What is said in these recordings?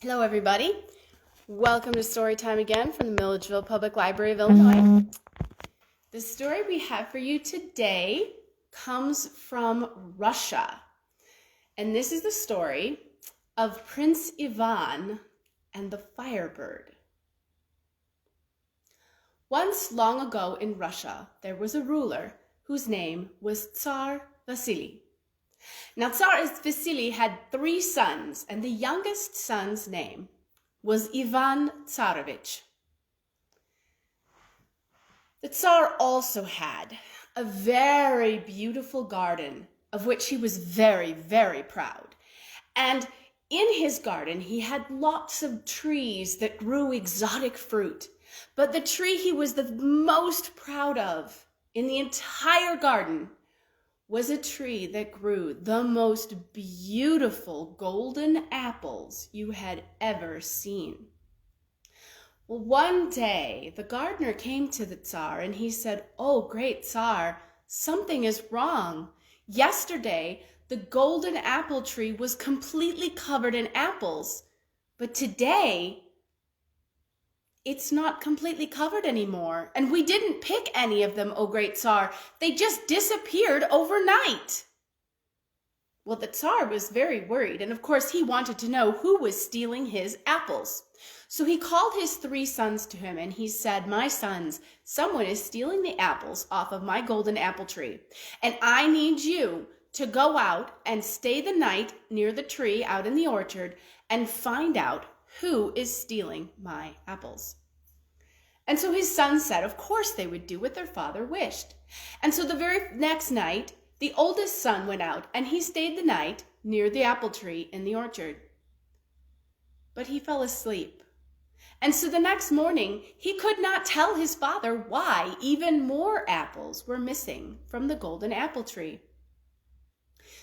Hello, everybody. Welcome to Story Time again from the Milledgeville Public Library of Illinois. The story we have for you today comes from Russia. And this is the story of Prince Ivan and the firebird. Once long ago in Russia, there was a ruler whose name was Tsar Vasily. Now, Tsar Vasily had 3 sons, and the youngest son's name was Ivan Tsarevich. The Tsar also had a very beautiful garden, of which he was very, very proud. And in his garden, he had lots of trees that grew exotic fruit. But the tree he was the most proud of in the entire garden was a tree that grew the most beautiful golden apples you had ever seen. Well, one day the gardener came to the Tsar and he said, "Oh, great Tsar, something is wrong. Yesterday, the golden apple tree was completely covered in apples, but today, it's not completely covered anymore, and we didn't pick any of them, oh great Tsar. They just disappeared overnight." Well, the Tsar was very worried, and of course he wanted to know who was stealing his apples. So he called his 3 sons to him, and he said, "My sons, someone is stealing the apples off of my golden apple tree, and I need you to go out and stay the night near the tree out in the orchard and find out who is stealing my apples." And so his sons said, of course they would do what their father wished. And so the very next night, the oldest son went out and he stayed the night near the apple tree in the orchard. But he fell asleep. And so the next morning, he could not tell his father why even more apples were missing from the golden apple tree.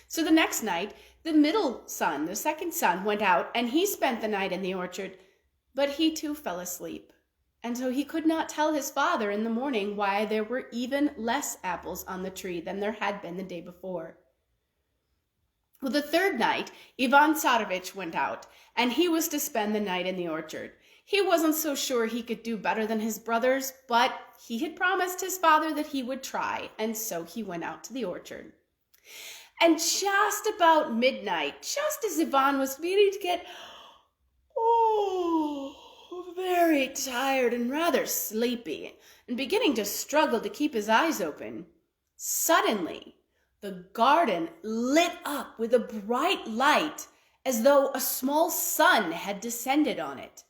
So the next night, the middle son, the second son, went out and he spent the night in the orchard, but he too fell asleep. And so he could not tell his father in the morning why there were even less apples on the tree than there had been the day before. Well, the third night, Ivan Tsarevich went out and he was to spend the night in the orchard. He wasn't so sure he could do better than his brothers, but he had promised his father that he would try, and so he went out to the orchard. And just about midnight, just as Ivan was beginning to get very tired and rather sleepy and beginning to struggle to keep his eyes open, suddenly the garden lit up with a bright light as though a small sun had descended on it.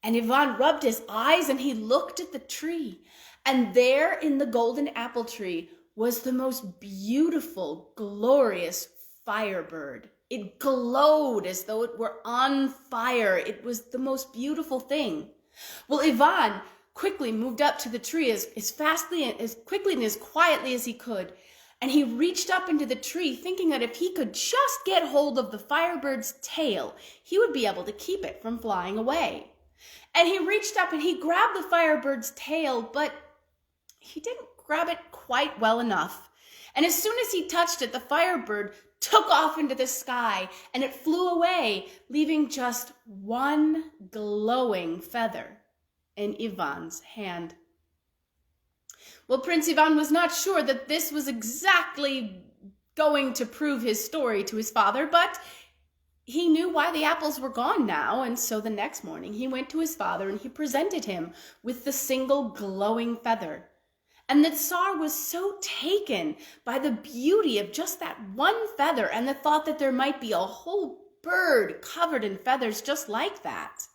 And Ivan rubbed his eyes and he looked at the tree, and there in the golden apple tree was the most beautiful, glorious firebird. It glowed as though it were on fire. It was the most beautiful thing. Well, Ivan quickly moved up to the tree as quickly and as quietly as he could, and he reached up into the tree thinking that if he could just get hold of the firebird's tail, he would be able to keep it from flying away. And he reached up and he grabbed the firebird's tail, but he didn't grab it quite well enough. And as soon as he touched it, the firebird took off into the sky and it flew away, leaving just one glowing feather in Ivan's hand. Well, Prince Ivan was not sure that this was exactly going to prove his story to his father, but he knew why the apples were gone now, and so the next morning he went to his father and he presented him with the single glowing feather. And the Tsar was so taken by the beauty of just that one feather and the thought that there might be a whole bird covered in feathers just like that,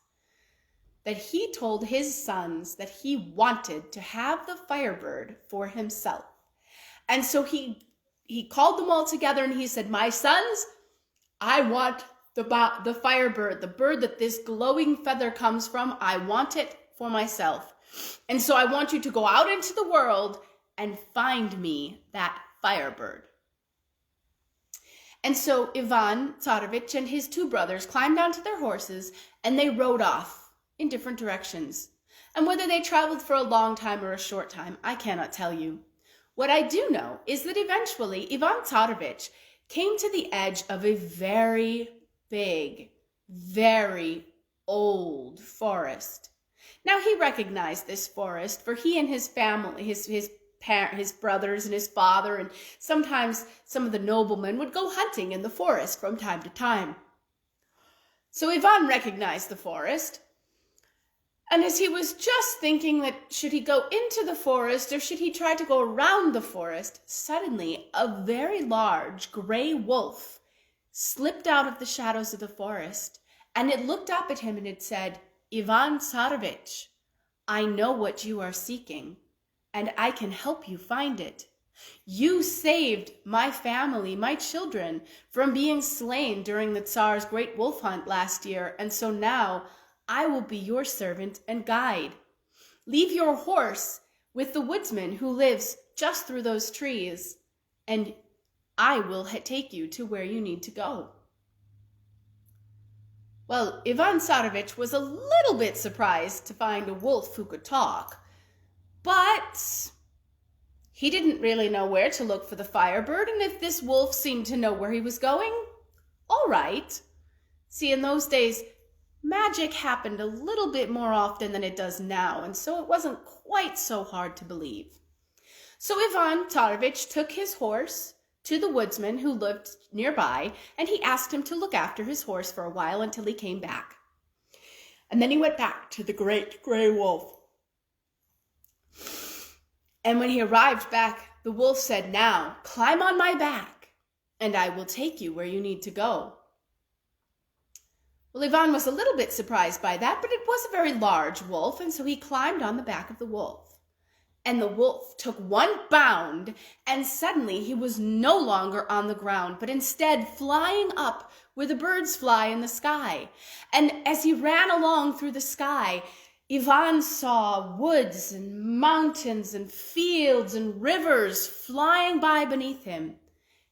that he told his sons that he wanted to have the firebird for himself. And so he called them all together and he said, "My sons, I want the firebird, the bird that this glowing feather comes from. I want it for myself. And so I want you to go out into the world and find me that firebird." And so Ivan Tsarevich and his 2 brothers climbed onto their horses and they rode off in different directions. And whether they traveled for a long time or a short time, I cannot tell you. What I do know is that eventually Ivan Tsarevich came to the edge of a very big, very old forest. Now he recognized this forest, for he and his family, his brothers and his father, and sometimes some of the noblemen would go hunting in the forest from time to time. So Ivan recognized the forest, and as he was just thinking that should he go into the forest or should he try to go around the forest, suddenly a very large gray wolf slipped out of the shadows of the forest, and it looked up at him and it said, "Ivan Tsarevich, I know what you are seeking, and I can help you find it. You saved my family, my children, from being slain during the Tsar's great wolf hunt last year, and so now I will be your servant and guide. Leave your horse with the woodsman who lives just through those trees, and I will take you to where you need to go." Well, Ivan Tsarevich was a little bit surprised to find a wolf who could talk, but he didn't really know where to look for the firebird, and if this wolf seemed to know where he was going, all right. See, in those days, magic happened a little bit more often than it does now, and so it wasn't quite so hard to believe. So Ivan Tsarevich took his horse to the woodsman who lived nearby, and he asked him to look after his horse for a while until he came back. And then he went back to the great gray wolf. And when he arrived back, the wolf said, "Now, climb on my back, and I will take you where you need to go." Well, Ivan was a little bit surprised by that, but it was a very large wolf, and so he climbed on the back of the wolf. And the wolf took one bound, and suddenly he was no longer on the ground, but instead flying up where the birds fly in the sky. And as he ran along through the sky, Ivan saw woods and mountains and fields and rivers flying by beneath him.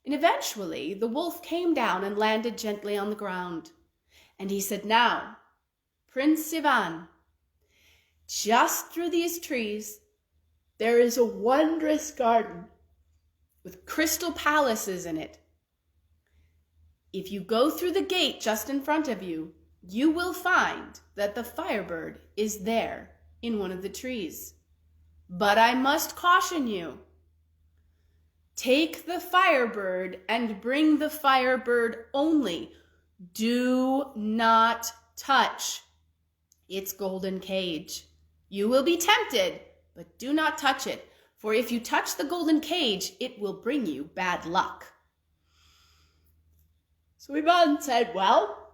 And eventually the wolf came down and landed gently on the ground. And he said, "Now, Prince Ivan, just through these trees, there is a wondrous garden with crystal palaces in it. If you go through the gate just in front of you, you will find that the firebird is there in one of the trees. But I must caution you. Take the firebird and bring the firebird only. Do not touch its golden cage. You will be tempted, but do not touch it, for if you touch the golden cage, it will bring you bad luck." So Ivan said, "Well,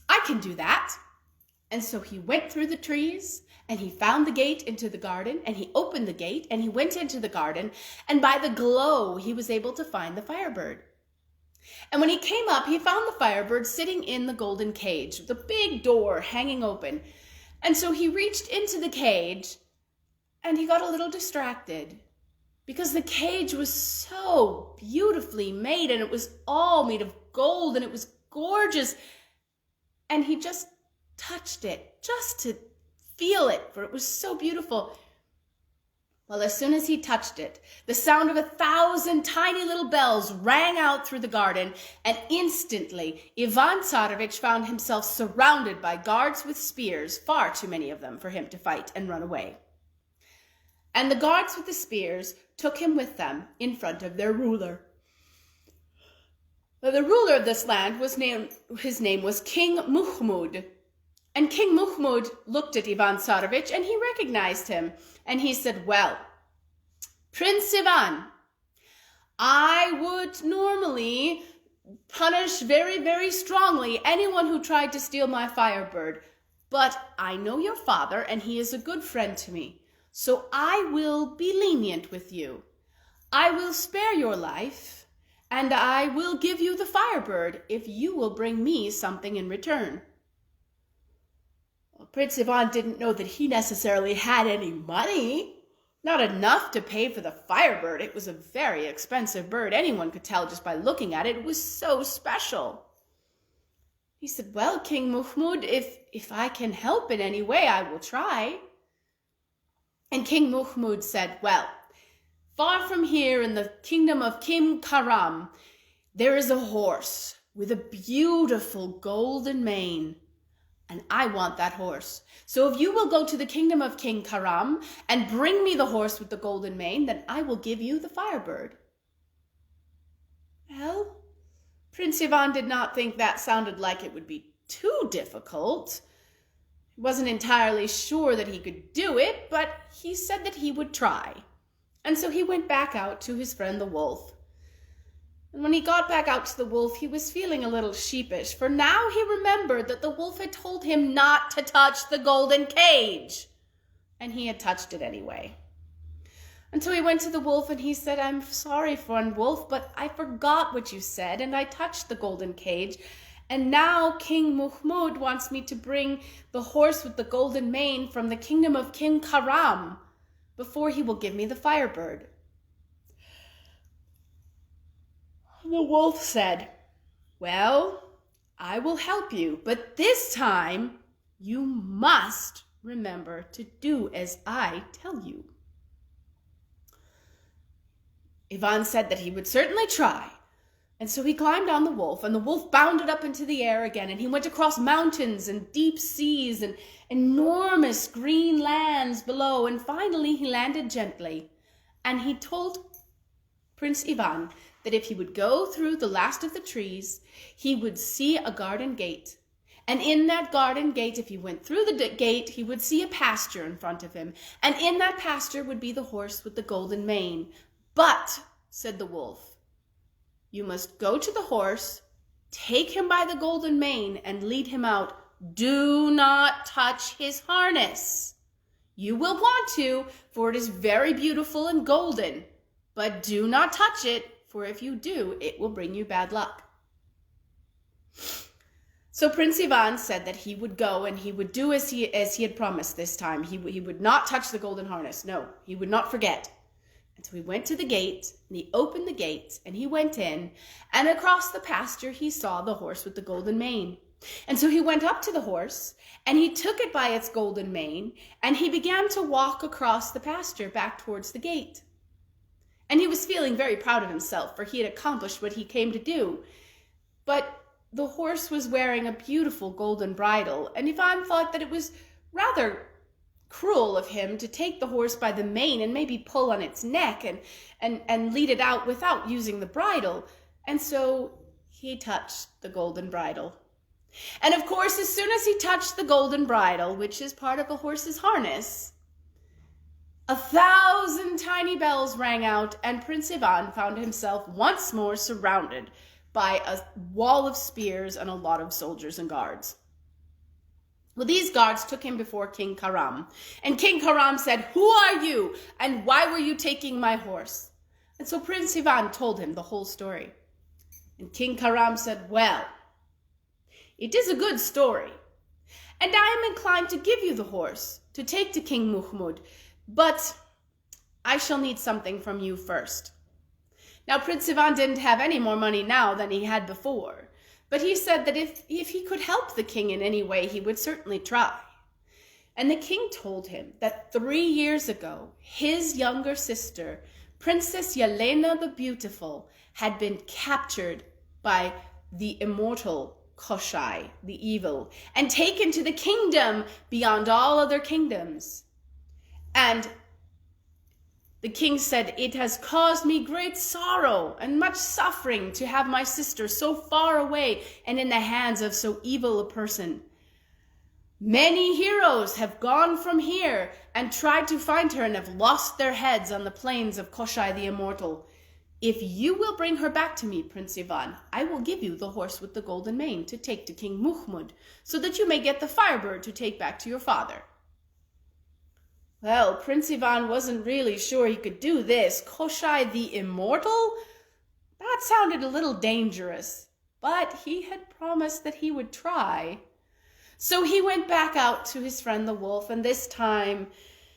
I can do that." And so he went through the trees, and he found the gate into the garden, and he opened the gate, and he went into the garden, and by the glow, he was able to find the firebird. And when he came up, he found the firebird sitting in the golden cage, the big door hanging open. And so he reached into the cage, and he got a little distracted because the cage was so beautifully made, and it was all made of gold, and it was gorgeous. And he just touched it just to feel it, for it was so beautiful. Well, as soon as he touched it, the sound of 1,000 tiny little bells rang out through the garden, and instantly Ivan Tsarevich found himself surrounded by guards with spears, far too many of them for him to fight and run away. And the guards with the spears took him with them in front of their ruler. The ruler of this land his name was King Muhmud. And King Muhmud looked at Ivan Tsarevich, and he recognized him. And he said, "Well, Prince Ivan, I would normally punish very, very strongly anyone who tried to steal my firebird. But I know your father, and he is a good friend to me. So I will be lenient with you. I will spare your life, and I will give you the firebird if you will bring me something in return." Well, Prince Ivan didn't know that he necessarily had any money. Not enough to pay for the firebird. It was a very expensive bird. Anyone could tell just by looking at it. It was so special. He said, "Well, King Muhmud, if I can help in any way, I will try." And King Muhmud said, "Well, far from here in the kingdom of Kim Karam, there is a horse with a beautiful golden mane. and I want that horse. So if you will go to the kingdom of King Karam and bring me the horse with the golden mane, then I will give you the firebird." Well, Prince Ivan did not think that sounded like it would be too difficult. He wasn't entirely sure that he could do it, but he said that he would try. And so he went back out to his friend the wolf. And when he got back out to the wolf, he was feeling a little sheepish, for now he remembered that the wolf had told him not to touch the golden cage. And he had touched it anyway. And so he went to the wolf and he said, "I'm sorry, friend wolf, but I forgot what you said and I touched the golden cage. And now King Mahmud wants me to bring the horse with the golden mane from the kingdom of King Karam before he will give me the firebird." The wolf said, "Well, I will help you, but this time you must remember to do as I tell you." Ivan said that he would certainly try. And so he climbed on the wolf, and the wolf bounded up into the air again, and he went across mountains and deep seas and enormous green lands below, and finally he landed gently. And he told Prince Ivan that if he would go through the last of the trees, he would see a garden gate. And in that garden gate, if he went through the gate, he would see a pasture in front of him. And in that pasture would be the horse with the golden mane. "But," said the wolf, "you must go to the horse, take him by the golden mane, and lead him out. Do not touch his harness. You will want to, for it is very beautiful and golden. But do not touch it, for if you do, it will bring you bad luck." So Prince Ivan said that he would go and he would do as he had promised this time. He would not touch the golden harness. No, he would not forget. And so he went to the gate, and he opened the gate, and he went in, and across the pasture he saw the horse with the golden mane. And so he went up to the horse, and he took it by its golden mane, and he began to walk across the pasture back towards the gate. And he was feeling very proud of himself, for he had accomplished what he came to do. But the horse was wearing a beautiful golden bridle, and Ivan thought that it was rather cruel of him to take the horse by the mane and maybe pull on its neck and lead it out without using the bridle. And so he touched the golden bridle. And of course, as soon as he touched the golden bridle, which is part of a horse's harness, 1,000 tiny bells rang out, and Prince Ivan found himself once more surrounded by a wall of spears and a lot of soldiers and guards. Well, these guards took him before King Karam. And King Karam said, "Who are you? And why were you taking my horse?" And so Prince Ivan told him the whole story. And King Karam said, "Well, it is a good story. And I am inclined to give you the horse to take to King Mahmud. But I shall need something from you first." Now, Prince Ivan didn't have any more money now than he had before. But he said that if he could help the king in any way, he would certainly try. And the king told him that 3 years ago, his younger sister, Princess Yelena the Beautiful, had been captured by the immortal Koshai, the evil, and taken to the kingdom beyond all other kingdoms. And the king said, "It has caused me great sorrow and much suffering to have my sister so far away and in the hands of so evil a person. Many heroes have gone from here and tried to find her and have lost their heads on the plains of Koshai the Immortal. If you will bring her back to me, Prince Ivan, I will give you the horse with the golden mane to take to King Mahmud, so that you may get the firebird to take back to your father." Well, Prince Ivan wasn't really sure he could do this. Koshai the Immortal? That sounded a little dangerous, but he had promised that he would try. So he went back out to his friend the wolf, and this time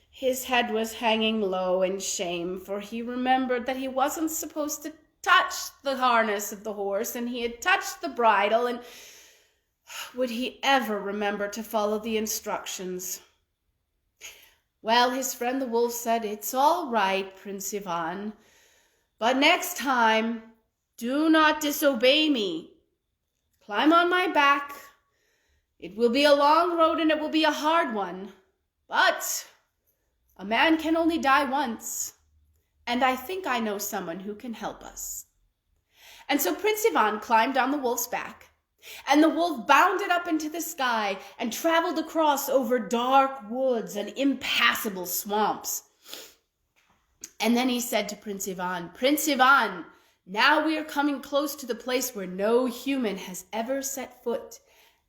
his head was hanging low in shame, for he remembered that he wasn't supposed to touch the harness of the horse, and he had touched the bridle, and would he ever remember to follow the instructions? Well, his friend the wolf said, "It's all right, Prince Ivan, but next time, do not disobey me. Climb on my back. It will be a long road and it will be a hard one, but a man can only die once, and I think I know someone who can help us." And so Prince Ivan climbed on the wolf's back, and the wolf bounded up into the sky and traveled across over dark woods and impassable swamps. And then he said to Prince Ivan, "Prince Ivan, now we are coming close to the place where no human has ever set foot."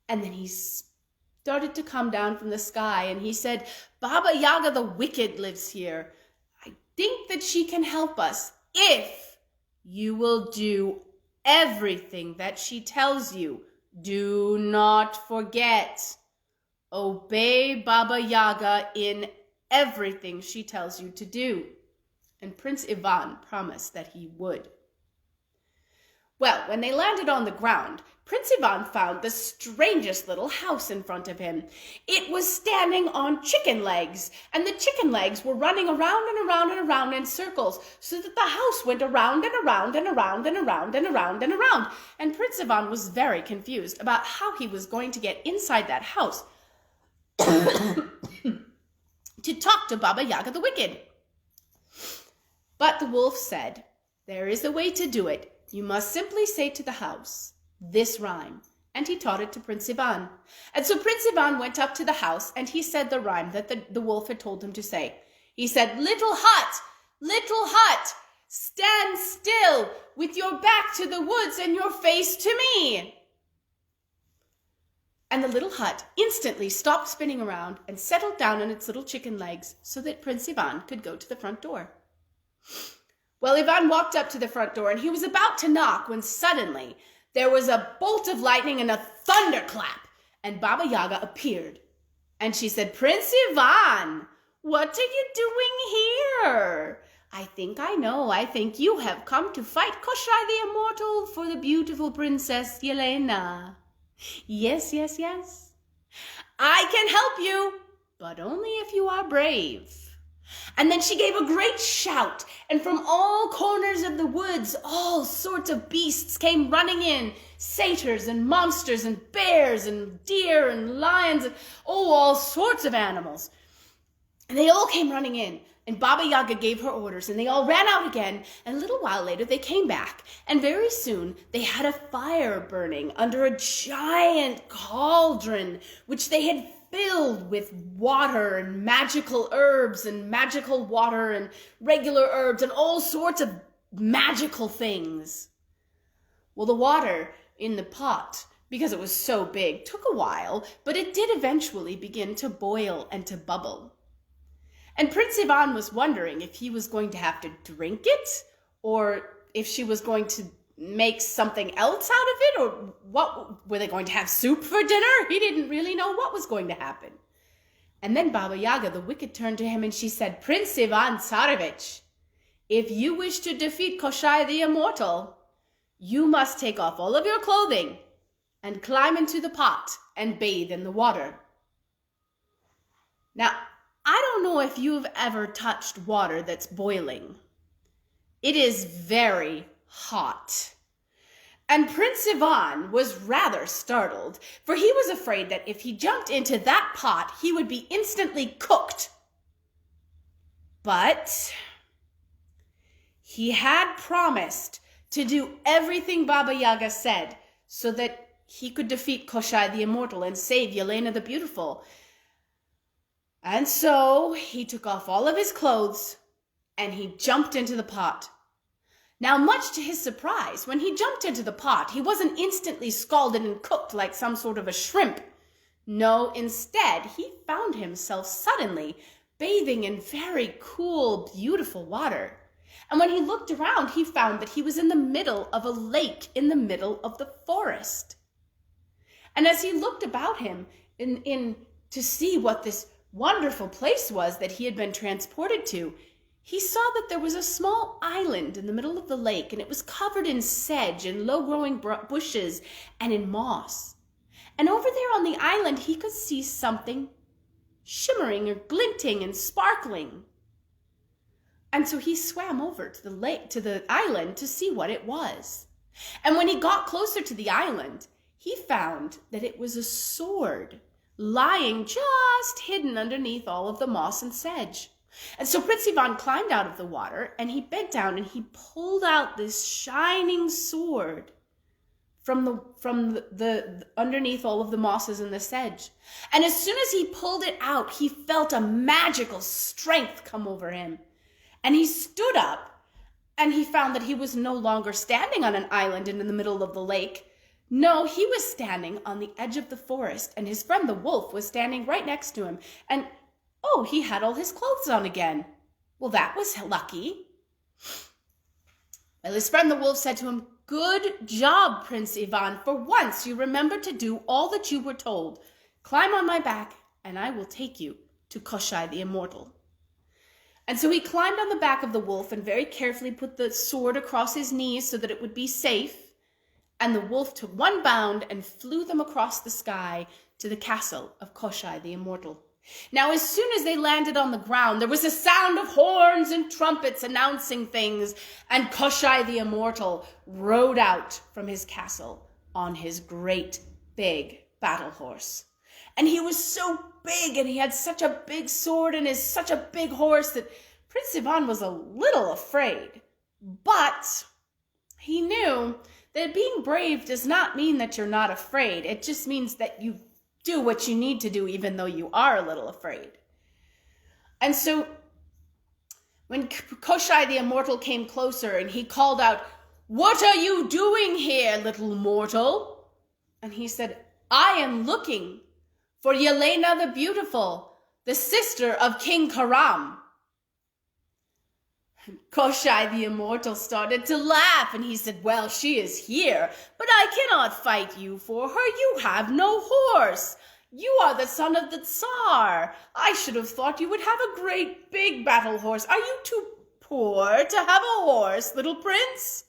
And then he started to come down from the sky, and he said, "Baba Yaga the Wicked lives here. I think that she can help us if you will do everything that she tells you. Do not forget. Obey Baba Yaga in everything she tells you to do." And Prince Ivan promised that he would. Well, when they landed on the ground, Prince Ivan found the strangest little house in front of him. It was standing on chicken legs, and the chicken legs were running around and around and around in circles, so that the house went around and around and around and around and around and around. And Prince Ivan was very confused about how he was going to get inside that house to talk to Baba Yaga the Wicked. But the wolf said, "There is a way to do it. You must simply say to the house this rhyme." And he taught it to Prince Ivan. And so Prince Ivan went up to the house, and he said the rhyme that the wolf had told him to say. He said, little hut, stand still with your back to the woods and your face to me." And the little hut instantly stopped spinning around and settled down on its little chicken legs so that Prince Ivan could go to the front door. Well, Ivan walked up to the front door, and he was about to knock when suddenly there was a bolt of lightning and a thunderclap, and Baba Yaga appeared. And she said, "Prince Ivan, what are you doing here? I think I know. I think you have come to fight Koshchei the Immortal for the beautiful Princess Yelena. Yes, yes, yes. I can help you, but only if you are brave." And then she gave a great shout, and from all corners of the woods, all sorts of beasts came running in, satyrs and monsters and bears and deer and lions, and all sorts of animals. And they all came running in, and Baba Yaga gave her orders, and they all ran out again, and a little while later they came back, and very soon they had a fire burning under a giant cauldron, which they had filled with water and magical herbs and magical water and regular herbs and all sorts of magical things. Well, the water in the pot, because it was so big, took a while, but it did eventually begin to boil and to bubble. And Prince Ivan was wondering if he was going to have to drink it, or if she was going to make something else out of it, or what, were they going to have soup for dinner? He didn't really know what was going to happen. And then Baba Yaga the Wicked turned to him and she said, "Prince Ivan Tsarevich, if you wish to defeat Koshchei the Immortal, you must take off all of your clothing and climb into the pot and bathe in the water." Now, I don't know if you've ever touched water that's boiling. It is very hot. And Prince Ivan was rather startled, for he was afraid that if he jumped into that pot, he would be instantly cooked. But he had promised to do everything Baba Yaga said so that he could defeat Koshchei the Immortal and save Yelena the Beautiful. And so he took off all of his clothes and he jumped into the pot. Now, much to his surprise, when he jumped into the pot, he wasn't instantly scalded and cooked like some sort of a shrimp. No, instead, he found himself suddenly bathing in very cool, beautiful water. And when he looked around, he found that he was in the middle of a lake in the middle of the forest. And as he looked about him to see what this wonderful place was that he had been transported to, he saw that there was a small island in the middle of the lake, and it was covered in sedge and low-growing bushes and in moss. And over there on the island, he could see something shimmering or glinting and sparkling. And so he swam over to the island to see what it was. And when he got closer to the island, he found that it was a sword lying just hidden underneath all of the moss and sedge. And so Prince Ivan climbed out of the water and he bent down and he pulled out this shining sword from the underneath all of the mosses and the sedge. And as soon as he pulled it out, he felt a magical strength come over him. And he stood up and he found that he was no longer standing on an island in the middle of the lake. No, he was standing on the edge of the forest, and his friend the wolf was standing right next to him. And, oh, he had all his clothes on again. Well, that was lucky. Well, his friend the wolf said to him, "Good job, Prince Ivan. For once you remembered to do all that you were told. Climb on my back, and I will take you to Koshchei the Immortal." And so he climbed on the back of the wolf and very carefully put the sword across his knees so that it would be safe. And the wolf took one bound and flew them across the sky to the castle of Koshchei the Immortal. Now, as soon as they landed on the ground, there was a sound of horns and trumpets announcing things, and Koshchei the Immortal rode out from his castle on his great big battle horse. And he was so big, and he had such a big sword and such a big horse that Prince Ivan was a little afraid. But he knew that being brave does not mean that you're not afraid. It just means that you do what you need to do even though you are a little afraid. And so when Koshchei the Immortal came closer and he called out, "What are you doing here, little mortal?" And he said, "I am looking for Yelena the Beautiful, the sister of King Karam." Koshchei the Immortal started to laugh, and he said, "Well, she is here, but I cannot fight you for her. You have no horse. You are the son of the Tsar. I should have thought you would have a great big battle horse. Are you too poor to have a horse, little prince?"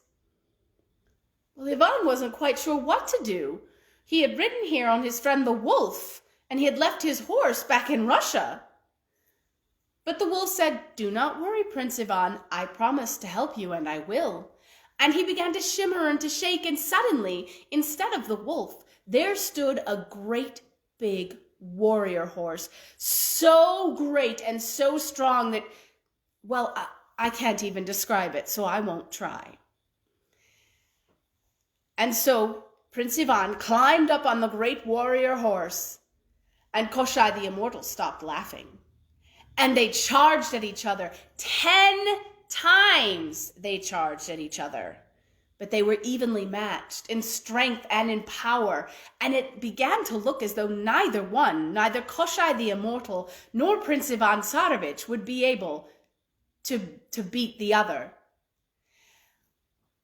Well, Ivan wasn't quite sure what to do. He had ridden here on his friend the wolf, and he had left his horse back in Russia. But the wolf said, "Do not worry, Prince Ivan. I promise to help you, and I will." And he began to shimmer and to shake, and suddenly, instead of the wolf, there stood a great big warrior horse, so great and so strong that, well, I can't even describe it, so I won't try. And so Prince Ivan climbed up on the great warrior horse, and Koshchei the Immortal stopped laughing. And they charged at each other. 10 times they charged at each other. But they were evenly matched in strength and in power. And it began to look as though neither Koshchei the Immortal nor Prince Ivan Tsarevich would be able to beat the other.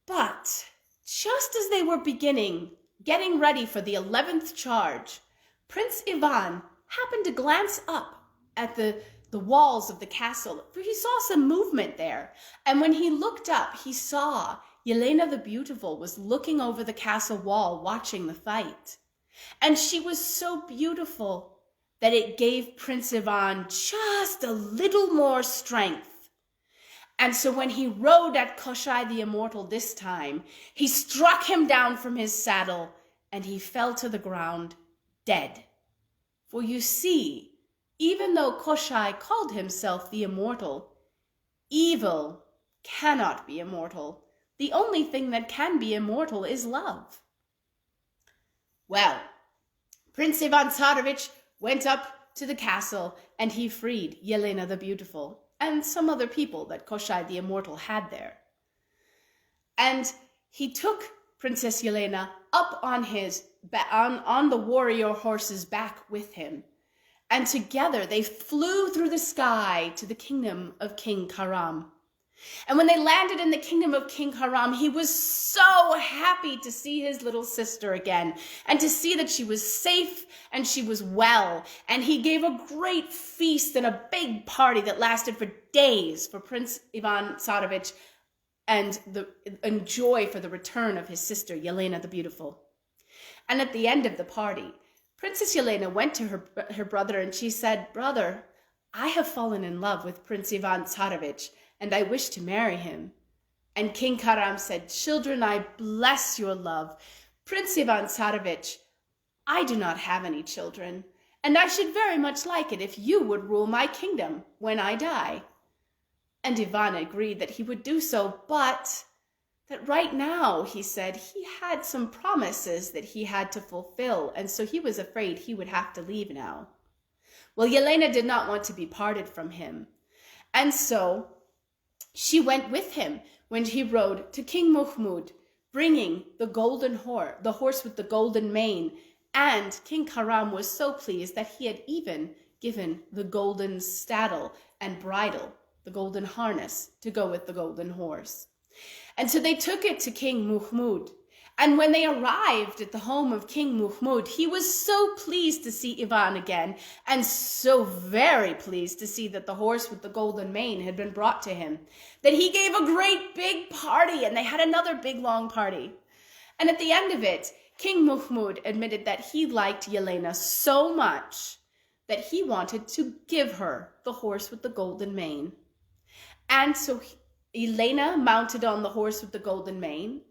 But just as they were getting ready for the 11th charge, Prince Ivan happened to glance up at the walls of the castle, for he saw some movement there. And when he looked up, he saw Yelena the Beautiful was looking over the castle wall, watching the fight. And she was so beautiful that it gave Prince Ivan just a little more strength. And so when he rode at Koshchei the Immortal this time, he struck him down from his saddle, and he fell to the ground dead. For you see, even though Koshchei called himself the Immortal, evil cannot be immortal. The only thing that can be immortal is love. Well, Prince Ivan Tsarevich went up to the castle and he freed Yelena the Beautiful and some other people that Koshchei the Immortal had there. And he took Princess Yelena up on the warrior horse's back with him. And together they flew through the sky to the kingdom of King Karam. And when they landed in the kingdom of King Karam, he was so happy to see his little sister again and to see that she was safe and she was well. And he gave a great feast and a big party that lasted for days for Prince Ivan Tsarevich and joy for the return of his sister, Yelena the Beautiful. And at the end of the party, Princess Yelena went to her brother and she said, "Brother, I have fallen in love with Prince Ivan Tsarevich and I wish to marry him." And King Karam said, "Children, I bless your love. "Prince Ivan Tsarevich, I do not have any children, and I should very much like it if you would rule my kingdom when I die." And Ivan agreed that he would do so, but that right now, he said, he had some promises that he had to fulfill, and so he was afraid he would have to leave now. Well, Yelena did not want to be parted from him, and so she went with him when he rode to King Muhmud, bringing the horse with the golden mane, and King Karam was so pleased that he had even given the golden saddle and bridle, the golden harness, to go with the golden horse. And so they took it to King Muhmud. And when they arrived at the home of King Muhmud, he was so pleased to see Ivan again, and so very pleased to see that the horse with the golden mane had been brought to him, that he gave a great big party, and they had another big long party. And at the end of it, King Muhmud admitted that he liked Yelena so much that he wanted to give her the horse with the golden mane. And so Yelena mounted on the horse with the golden mane,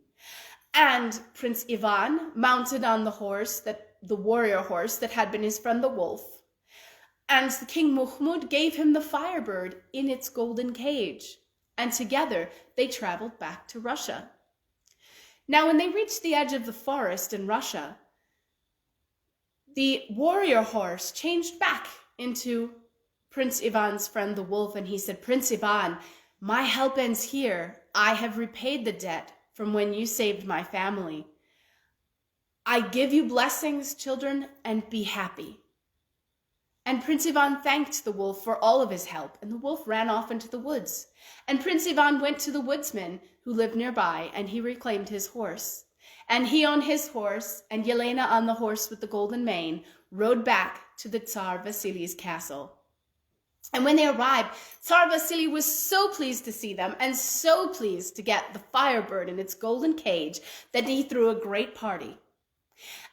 and Prince Ivan mounted on the warrior horse that had been his friend the wolf. And the King Muhmud gave him the firebird in its golden cage. And together they traveled back to Russia. Now, when they reached the edge of the forest in Russia, the warrior horse changed back into Prince Ivan's friend the wolf, and he said, "Prince Ivan, my help ends here. I have repaid the debt from when you saved my family. I give you blessings, children, and be happy." And Prince Ivan thanked the wolf for all of his help, and the wolf ran off into the woods. And Prince Ivan went to the woodsman who lived nearby, and he reclaimed his horse. And he on his horse, and Yelena on the horse with the golden mane, rode back to the Tsar Vasily's castle. And when they arrived, Tsar Vasily was so pleased to see them and so pleased to get the firebird in its golden cage that he threw a great party.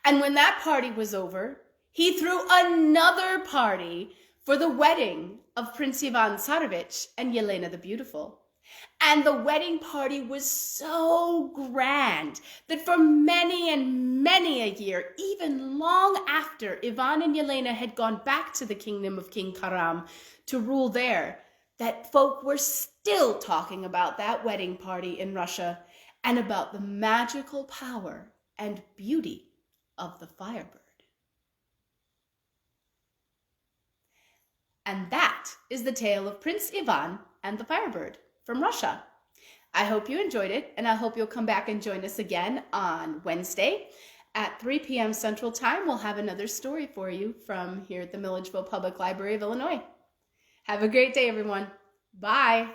And when that party was over, he threw another party for the wedding of Prince Ivan Tsarevich and Yelena the Beautiful. And the wedding party was so grand that for many and many a year, even long after Ivan and Yelena had gone back to the kingdom of King Karam to rule there, that folk were still talking about that wedding party in Russia and about the magical power and beauty of the firebird. And that is the tale of Prince Ivan and the firebird from Russia. I hope you enjoyed it, and I hope you'll come back and join us again on Wednesday at 3 p.m. Central Time. We'll have another story for you from here at the Milledgeville Public Library of Illinois. Have a great day, everyone. Bye.